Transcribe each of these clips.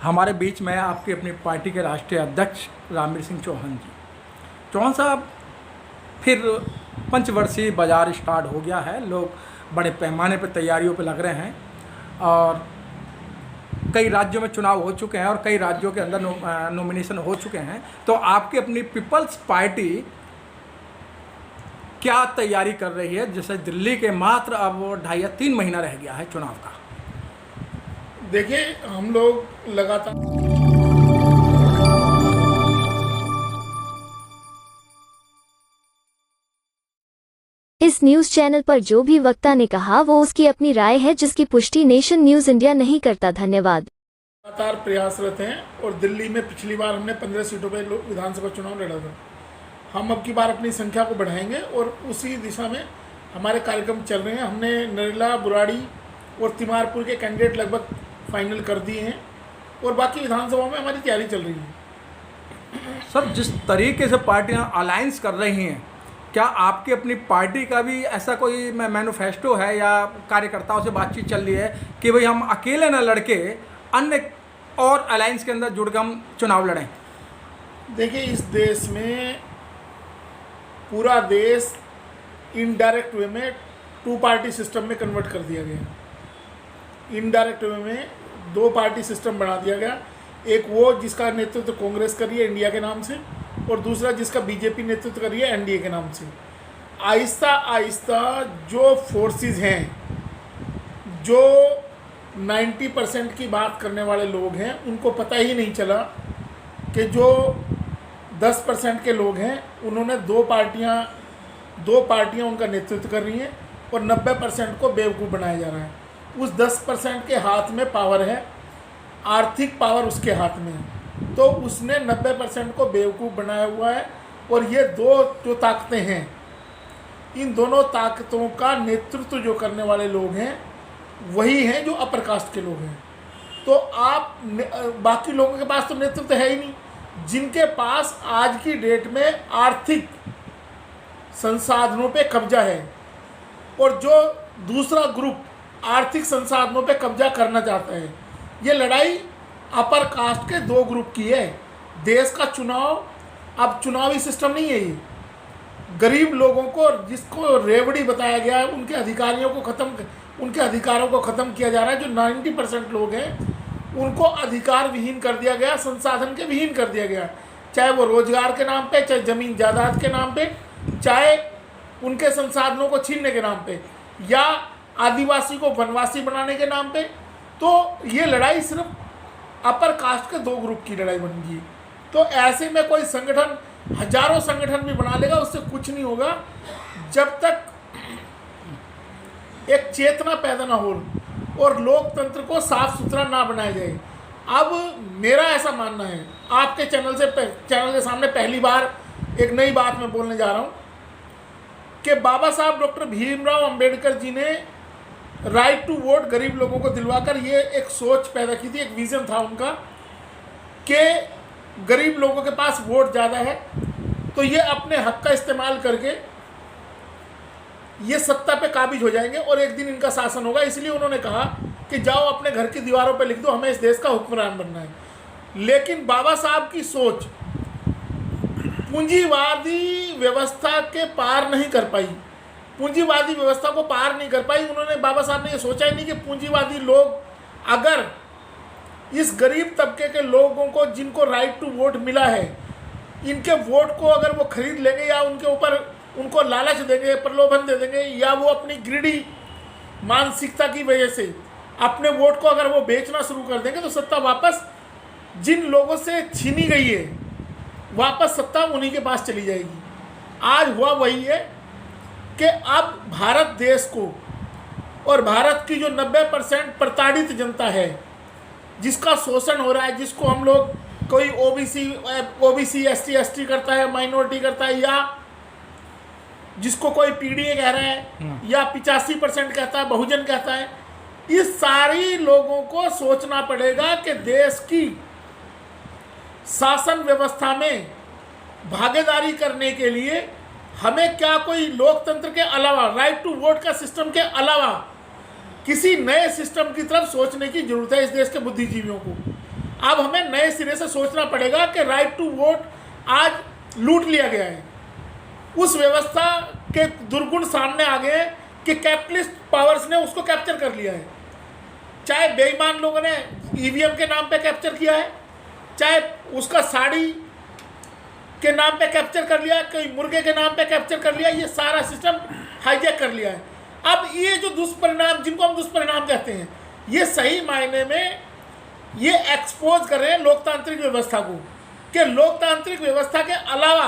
हमारे बीच में आपकी अपनी पार्टी के राष्ट्रीय अध्यक्ष रामवीर सिंह चौहान जी। चौहान साहब, फिर पंचवर्षीय बाजार स्टार्ट हो गया है, लोग बड़े पैमाने पर तैयारियों पर लग रहे हैं और कई राज्यों में चुनाव हो चुके हैं और कई राज्यों के अंदर नॉमिनेशन हो चुके हैं। तो आपकी अपनी पीपल्स पार्टी क्या तैयारी कर रही है, जैसे दिल्ली के मात्र अब 2.5 या 3 महीना रह गया है चुनाव का? देखिए, हम लोग लगातार इस न्यूज चैनल पर जो भी वक्ता ने कहा वो उसकी अपनी राय है, जिसकी पुष्टि नेशन न्यूज इंडिया नहीं करता। धन्यवाद। प्रयासरत हैं और दिल्ली में पिछली बार हमने 15 सीटों पर विधानसभा चुनाव लड़ा था। हम अब की बार अपनी संख्या को बढ़ाएंगे और उसी दिशा में हमारे कार्यक्रम चल रहे हैं। हमने नरेला, बुराड़ी और तिमारपुर के कैंडिडेट लगभग फाइनल कर दिए हैं और बाकी विधानसभाओं में हमारी तैयारी चल रही है। सर, जिस तरीके से पार्टियां अलायंस कर रही हैं, क्या आपकी अपनी पार्टी का भी ऐसा कोई मैनिफेस्टो है या कार्यकर्ताओं से बातचीत चल रही है कि भाई हम अकेले न लड़के अन्य और अलायंस के अंदर जुड़ कर हम चुनाव लड़ें? देखिए, इस देश में पूरा देश इनडायरेक्ट वे में 2 पार्टी सिस्टम में कन्वर्ट कर दिया गया। इनडायरेक्ट वे में 2 पार्टी सिस्टम बना दिया गया। एक वो जिसका नेतृत्व कांग्रेस कर रही है इंडिया के नाम से, और दूसरा जिसका बीजेपी नेतृत्व कर रही है एनडीए के नाम से। आहिस्ता आहिस्ता जो फोर्सेस हैं, जो 90% की बात करने वाले लोग हैं, उनको पता ही नहीं चला कि जो 10% के लोग हैं उन्होंने 2 पार्टियां उनका नेतृत्व कर रही हैं और 90% को बेवकूफ़ बनाया जा रहा है। उस 10% के हाथ में पावर है, आर्थिक पावर उसके हाथ में है, तो उसने 90% को बेवकूफ़ बनाया हुआ है। और ये 2 जो ताकतें हैं, इन दोनों ताकतों का नेतृत्व जो करने वाले लोग हैं वही हैं जो अपर कास्ट के लोग हैं। तो आप बाकी लोगों के पास तो नेतृत्व है ही नहीं। जिनके पास आज की डेट में आर्थिक संसाधनों पे कब्जा है और जो दूसरा ग्रुप आर्थिक संसाधनों पे कब्जा करना चाहता है, ये लड़ाई अपर कास्ट के 2 ग्रुप की है। देश का चुनाव अब चुनावी सिस्टम नहीं है, ये गरीब लोगों को, जिसको रेवड़ी बताया गया है, उनके अधिकारों को ख़त्म किया जा रहा है। जो 90% लोग हैं उनको अधिकार विहीन कर दिया गया, संसाधन के विहीन कर दिया गया, चाहे वो रोजगार के नाम पे, चाहे ज़मीन जायदाद के नाम पे, चाहे उनके संसाधनों को छीनने के नाम पे, या आदिवासी को वनवासी बनाने के नाम पे। तो ये लड़ाई सिर्फ अपर कास्ट के 2 ग्रुप की लड़ाई बन गई। तो ऐसे में कोई संगठन हजारों संगठन भी बना लेगा, उससे कुछ नहीं होगा जब तक एक चेतना पैदा ना हो और लोकतंत्र को साफ सुथरा ना बनाया जाए। अब मेरा ऐसा मानना है, आपके चैनल के सामने पहली बार एक नई बात मैं बोलने जा रहा हूँ कि बाबा साहब डॉक्टर भीमराव अंबेडकर जी ने राइट टू वोट गरीब लोगों को दिलवाकर ये एक सोच पैदा की थी, एक विज़न था उनका कि गरीब लोगों के पास वोट ज़्यादा है तो ये अपने हक का इस्तेमाल करके ये सत्ता पे काबिज हो जाएंगे और एक दिन इनका शासन होगा। इसलिए उन्होंने कहा कि जाओ अपने घर की दीवारों पे लिख दो, हमें इस देश का हुक्मरान बनना है। लेकिन बाबा साहब की सोच पूंजीवादी व्यवस्था के पार नहीं कर पाई, पूंजीवादी व्यवस्था को पार नहीं कर पाई। उन्होंने, बाबा साहब ने ये सोचा ही नहीं कि पूंजीवादी लोग अगर इस गरीब तबके के लोगों को, जिनको राइट टू वोट मिला है, इनके वोट को अगर वो खरीद लेंगे या उनके ऊपर उनको लालच देंगे, प्रलोभन दे देंगे, या वो अपनी ग्रीडी मानसिकता की वजह से अपने वोट को अगर वो बेचना शुरू कर देंगे, तो सत्ता वापस जिन लोगों से छीनी गई है, वापस सत्ता उन्हीं के पास चली जाएगी। आज हुआ वही है कि अब भारत देश को और भारत की जो 90% प्रताड़ित जनता है, जिसका शोषण हो रहा है, जिसको हम लोग, कोई ओबीसी एसटी करता है, माइनॉरिटी करता है, या जिसको कोई पीडीए कह रहा है, या 85% कहता है, बहुजन कहता है, इस सारी लोगों को सोचना पड़ेगा कि देश की शासन व्यवस्था में भागीदारी करने के लिए हमें क्या कोई लोकतंत्र के अलावा, राइट टू वोट का सिस्टम के अलावा किसी नए सिस्टम की तरफ सोचने की जरूरत है इस देश के बुद्धिजीवियों को। अब हमें नए सिरे से सोचना पड़ेगा कि राइट टू वोट आज लूट लिया गया है। उस व्यवस्था के दुर्गुण सामने आ गए कि कैपिटलिस्ट पावर्स ने उसको कैप्चर कर लिया है। चाहे बेईमान लोगों ने ईवीएम के नाम पे कैप्चर किया है, चाहे उसका साड़ी के नाम पे कैप्चर कर लिया, कोई मुर्गे के नाम पे कैप्चर कर लिया, ये सारा सिस्टम हाईजैक कर लिया है। अब ये जो दुष्परिणाम, जिनको हम दुष्परिणाम कहते हैं, ये सही मायने में ये एक्सपोज कर रहे हैं लोकतांत्रिक व्यवस्था को, कि लोकतांत्रिक व्यवस्था के अलावा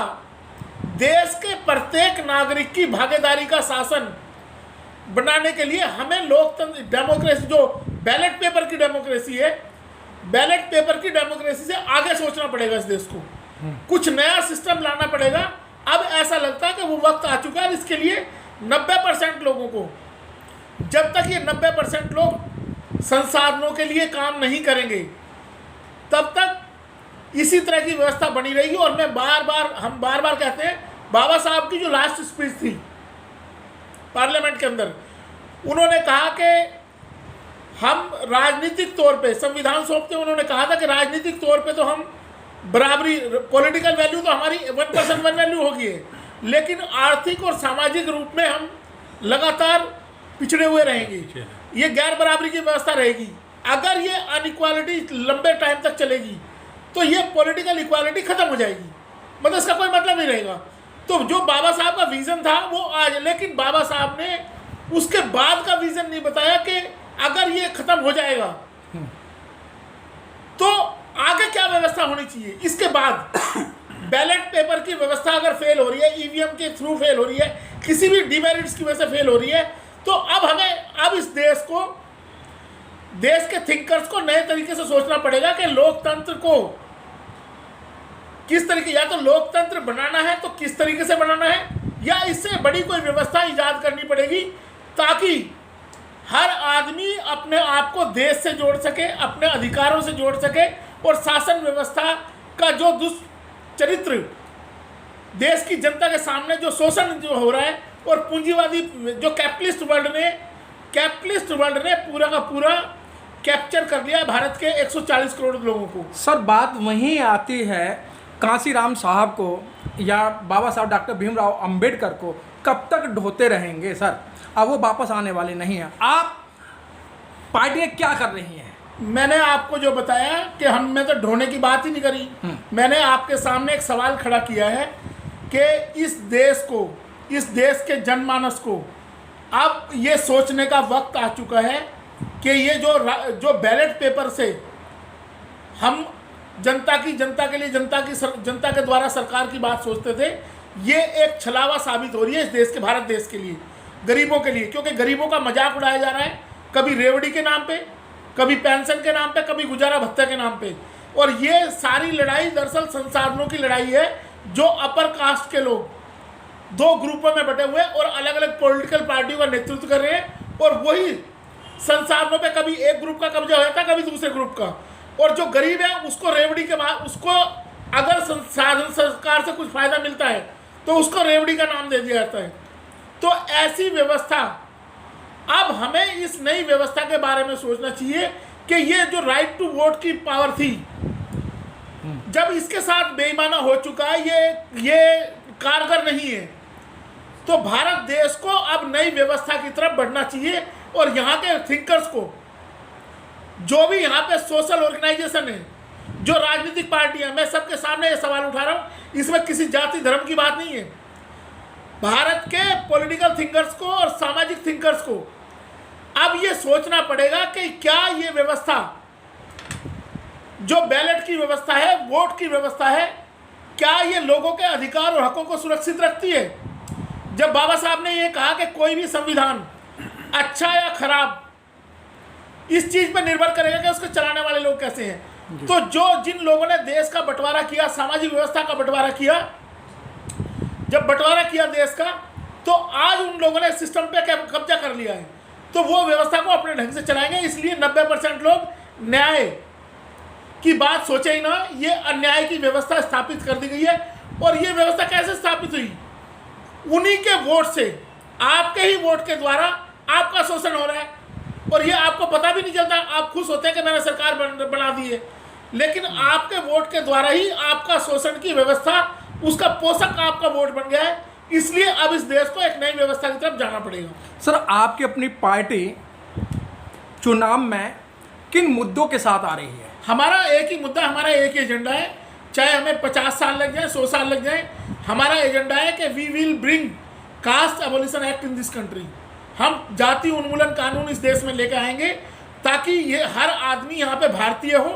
देश के प्रत्येक नागरिक की भागीदारी का शासन बनाने के लिए हमें लोकतंत्र डेमोक्रेसी, जो बैलेट पेपर की डेमोक्रेसी है, बैलेट पेपर की डेमोक्रेसी से आगे सोचना पड़ेगा। इस देश को कुछ नया सिस्टम लाना पड़ेगा। अब ऐसा लगता है कि वो वक्त आ चुका है। इसके लिए 90% लोगों को, जब तक ये 90% लोग संसाधनों के लिए काम नहीं करेंगे, तब तक इसी तरह की व्यवस्था बनी रहेगी। और मैं हम बार बार कहते हैं, बाबा साहब की जो लास्ट स्पीच थी पार्लियामेंट के अंदर, उन्होंने कहा कि हम राजनीतिक तौर पे संविधान सौंपते, उन्होंने कहा था कि राजनीतिक तौर पे तो हम बराबरी, पॉलिटिकल वैल्यू तो हमारी 1% वैल्यू होगी है, लेकिन आर्थिक और सामाजिक रूप में हम लगातार पिछड़े हुए रहेंगे। ये गैर बराबरी की व्यवस्था रहेगी। अगर ये अनइक्वालिटी लंबे टाइम तक चलेगी तो ये पॉलिटिकल इक्वालिटी खत्म हो जाएगी, मतलब इसका कोई मतलब नहीं रहेगा। तो जो बाबा साहब का विजन था वो आज, लेकिन बाबा साहब ने उसके बाद का विजन नहीं बताया कि अगर ये खत्म हो जाएगा तो आगे क्या व्यवस्था होनी चाहिए। इसके बाद बैलेट पेपर की व्यवस्था अगर फेल हो रही है, ईवीएम के थ्रू फेल हो रही है, किसी भी डिमेरिट्स की वजह से फेल हो रही है, तो अब इस देश के थिंकर्स को नए तरीके से सोचना पड़ेगा कि लोकतंत्र को किस तरीके, या तो लोकतंत्र बनाना है तो किस तरीके से बनाना है, या इससे बड़ी कोई व्यवस्था इजाद करनी पड़ेगी ताकि हर आदमी अपने आप को देश से जोड़ सके, अपने अधिकारों से जोड़ सके, और शासन व्यवस्था का जो दुष्चरित्र देश की जनता के सामने जो शोषण जो हो रहा है, और पूंजीवादी जो कैपिटलिस्ट वर्ल्ड ने पूरा का पूरा कैप्चर कर लिया भारत के 140 करोड़ लोगों को। सर बात वहीं आती है, कांसीराम साहब को या बाबा साहब डॉक्टर भीमराव अंबेडकर को कब तक ढोते रहेंगे सर? अब वो वापस आने वाले नहीं हैं। आप पार्टियां क्या कर रही हैं? मैंने आपको जो बताया कि मैं तो ढोने की बात ही नहीं करी। मैंने आपके सामने एक सवाल खड़ा किया है कि इस देश के जनमानस को अब ये सोचने का वक्त आ चुका है कि ये जो बैलेट पेपर से हम जनता के लिए जनता के द्वारा सरकार की बात सोचते थे, ये एक छलावा साबित हो रही है इस देश के, भारत देश के लिए, गरीबों के लिए। क्योंकि गरीबों का मजाक उड़ाया जा रहा है, कभी रेवड़ी के नाम पे, कभी पेंशन के नाम पे, कभी गुजारा भत्ते के नाम पे। और ये सारी लड़ाई दरअसल संसाधनों की लड़ाई है, जो अपर कास्ट के लोग दो ग्रुपों में बटे हुए और अलग अलग पॉलिटिकल पार्टियों का नेतृत्व कर रहे हैं, और वही संसाधनों पे कभी एक ग्रुप का कब्जा हो जाता है, कभी दूसरे ग्रुप का। और जो गरीब है उसको रेवड़ी के बाद, उसको अगर संसाधन सरकार से कुछ फायदा मिलता है तो उसको रेवड़ी का नाम दे दिया जाता है। तो ऐसी व्यवस्था, अब हमें इस नई व्यवस्था के बारे में सोचना चाहिए कि ये जो राइट टू वोट की पावर थी, जब इसके साथ बेईमाना हो चुका है, ये कारगर नहीं है, तो भारत देश को अब नई व्यवस्था की तरफ बढ़ना चाहिए। और यहाँ के थिंकर्स को, जो भी यहाँ पे सोशल ऑर्गेनाइजेशन है, जो राजनीतिक पार्टियां, मैं सबके सामने ये सवाल उठा रहा हूँ, इसमें किसी जाति धर्म की बात नहीं है। भारत के पॉलिटिकल थिंकर्स को और सामाजिक थिंकर्स को अब ये सोचना पड़ेगा कि क्या ये व्यवस्था, जो बैलेट की व्यवस्था है, वोट की व्यवस्था है, क्या ये लोगों के अधिकार और हकों को सुरक्षित रखती है। जब बाबा साहब ने ये कहा कि कोई भी संविधान अच्छा या खराब इस चीज पर निर्भर करेगा कि उसको चलाने वाले लोग कैसे हैं, तो जिन लोगों ने देश का बंटवारा किया, सामाजिक व्यवस्था का बंटवारा किया, जब बंटवारा किया देश का, तो आज उन लोगों ने सिस्टम पे कब्जा कर लिया है, तो वो व्यवस्था को अपने ढंग से चलाएंगे। इसलिए 90% लोग न्याय की बात सोचे ही ना, ये अन्याय की व्यवस्था स्थापित कर दी गई है। और ये व्यवस्था कैसे स्थापित हुई? उन्हीं के वोट से, आपके ही वोट के द्वारा आपका शोषण हो रहा है, और ये आपको पता भी नहीं चलता। आप खुश होते हैं कि मैंने सरकार बना दी है, लेकिन आपके वोट के द्वारा ही आपका शोषण की व्यवस्था, उसका पोषक आपका वोट बन गया है। इसलिए अब इस देश को एक नई व्यवस्था की तरफ जाना पड़ेगा। सर, आपकी अपनी पार्टी चुनाव में किन मुद्दों के साथ आ रही है? हमारा एक ही मुद्दा, हमारा एक ही एजेंडा है, चाहे हमें 50 साल लग जाए, 100 साल लग जाए। हमारा एजेंडा है कि we will bring caste abolition act in this country. हम जाति उन्मूलन कानून इस देश में लेकर आएंगे ताकि ये हर आदमी यहाँ पे भारतीय हो,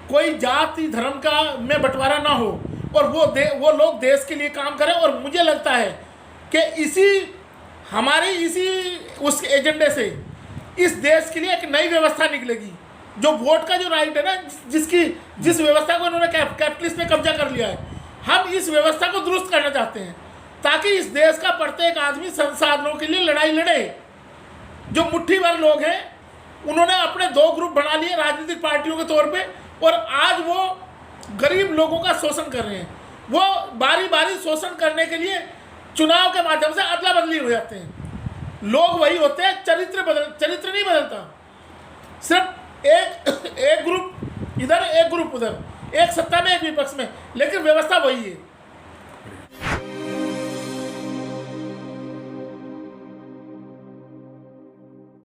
कोई जाति धर्म का में बंटवारा ना हो, और वो लोग देश के लिए काम करें। और मुझे लगता है कि इसी उस एजेंडे से इस देश के लिए एक नई व्यवस्था निकलेगी। जो वोट का जो राइट है ना, जिस व्यवस्था को इन्होंने कैपिटलिस्ट ने कब्जा कर लिया है, हम इस व्यवस्था को दुरुस्त करना चाहते हैं ताकि इस देश का प्रत्येक आदमी संसाधनों के लिए लड़ाई लड़े। जो मुट्ठी भर लोग हैं उन्होंने अपने 2 ग्रुप बना लिए राजनीतिक पार्टियों के तौर पे, और आज वो गरीब लोगों का शोषण कर रहे हैं। वो बारी बारी शोषण करने के लिए चुनाव के माध्यम से अदला बदली हो जाते हैं। लोग वही होते हैं, चरित्र नहीं बदलता। सिर्फ एक ग्रुप इधर, एक ग्रुप उधर, एक सत्ता में एक विपक्ष में, लेकिन व्यवस्था वही है।